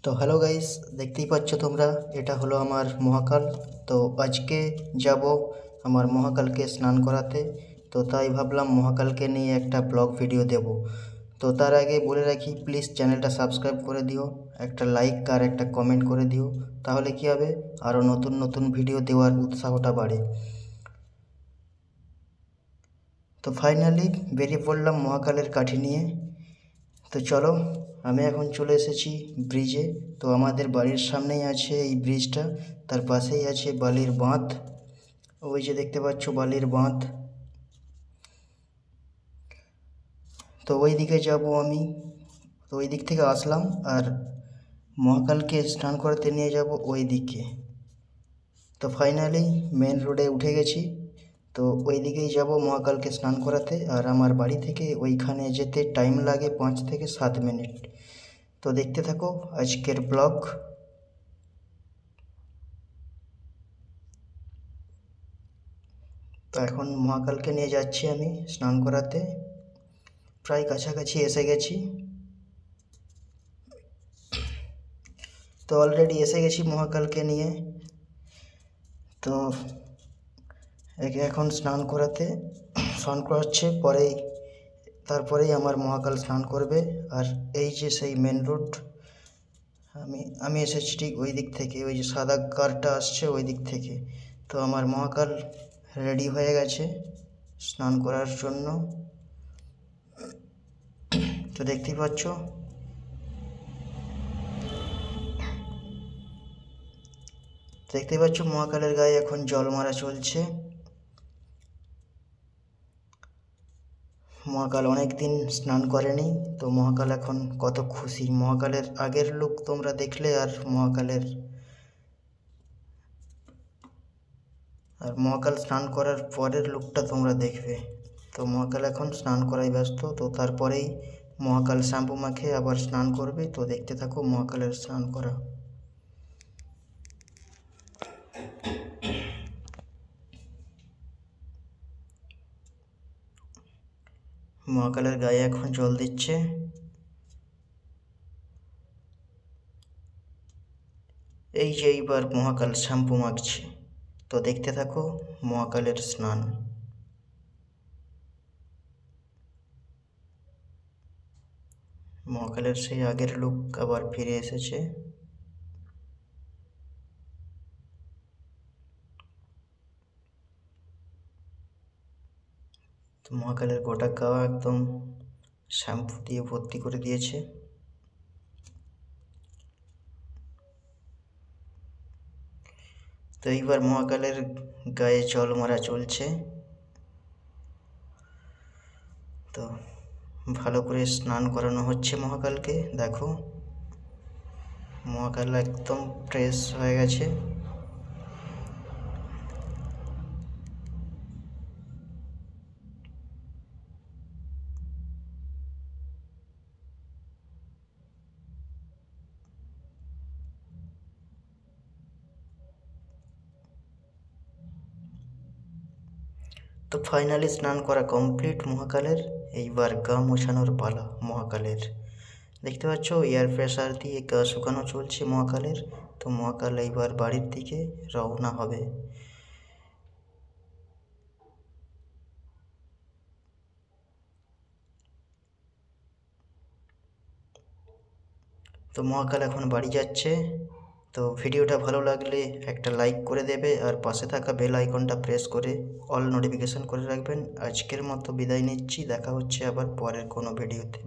তো hello guys, দেখতেই পাচ্ছ তোমরা, এটা হলো আমার মহাকাল। তো আজকে যাব আমার মহাকালকে স্নান করাতে। তো তাই ভাবলাম মহাকালকে নিয়ে একটা ব্লগ ভিডিও দেব। তো তার আগে বলে রাখি, প্লিজ চ্যানেলটা সাবস্ক্রাইব করে দিও, একটা লাইক আর একটা কমেন্ট করে দিও। তাহলে কি হবে, আরও নতুন নতুন ভিডিও দেওয়ার উৎসাহটা বাড়ে। তো ফাইনালি বেরিয়ে পড়লাম মহাকালের কাঠি নিয়ে। তো চলো, আমি এখন চলে এসেছি ব্রিজে। তো আমাদের বাড়ির সামনেই আছে এই ব্রিজটা, তার পাশেই আছে বালির বাঁধ। ওই যে দেখতে পাচ্ছ বালির বাঁধ। তো ওই দিকে যাব আমি। তো ওই দিক থেকে আসলাম আর মহাকালকে স্নান করাতে নিয়ে যাব ওই দিকে। তো ফাইনালি মেন রোডে উঠে গেছি। তো ওই দিকেই যাব মহাকালকে স্নান করাতে। আর আমার বাড়ি থেকে ওইখানে যেতে টাইম লাগে 5 থেকে 7 মিনিট। তো দেখতে থাকো আজকের ব্লগ। তো এখন মহাকালকে নিয়ে যাচ্ছি আমি স্নান করাতে। প্রায় কাছাকাছি এসে গেছি। তো অলরেডি এসে গেছি মহাকালকে নিয়ে। তো একে এখন স্নান করাচ্ছে, তারপরেই আমার মহাকাল স্নান করবে। আর এই যে সেই মেন রোড, আমি এসেছি ঠিক ওই দিক থেকে, ওই যে সাদা কারটা আসছে ওই দিক থেকে। তো আমার মহাকাল রেডি হয়ে গেছে স্নান করার জন্য। তো দেখতেই পাচ্ছ, মহাকালের গায়ে এখন জল মারা চলছে। মহাকাল অনেক দিন স্নান করেনি, তো মহাকাল এখন কত খুশি। মহাকালের আগের লুক তোমরা দেখলে, আর মহাকাল স্নান করার পরের লুকটা তোমরা দেখবে। তো মহাকাল এখন স্নান করায় ব্যস্ত। তো তারপরেই মহাকাল শ্যাম্পু মাখে আবার স্নান করবে। তো দেখতে থাকো মহাকালের স্নান করা। মহাকালের গায়ে এখন জল দিচ্ছে। এই যে এইবার মহাকাল শ্যাম্পু মাখছে। তো দেখতে থাকো মহাকালের স্নান। মহাকালের সেই আগের লুক আবার ফিরে এসেছে। তো মহাকালের গোটা গাওয়া একদম শ্যাম্পু দিয়ে ভর্তি করে দিয়েছে। তো এইবার মহাকালের গায়ে জল মারা চলছে। তো ভালো করে স্নান করানো হচ্ছে মহাকালকে। দেখো মহাকাল একদম ফ্রেশ হয়ে গেছে। তো ফাইনালি স্নান করা কমপ্লিট মহাকালের। এইবার গা মোছানোর পালা মহাকালের। দেখতে পাচ্ছ এয়ার প্রেসার দিয়ে গা শুকানো চলছে মহাকালের। তো মহাকাল এইবার বাড়ির দিকে রওনা হবে। তো মহাকাল এখন বাড়ি যাচ্ছে। তো ভিডিওটা ভালো লাগলে একটা লাইক করে দেবে, আর পাশে থাকা বেল আইকনটা প্রেস করে অল নোটিফিকেশান করে রাখবেন। আজকের মতো বিদায় নিচ্ছি, দেখা হচ্ছে আবার পরের কোনো ভিডিওতে।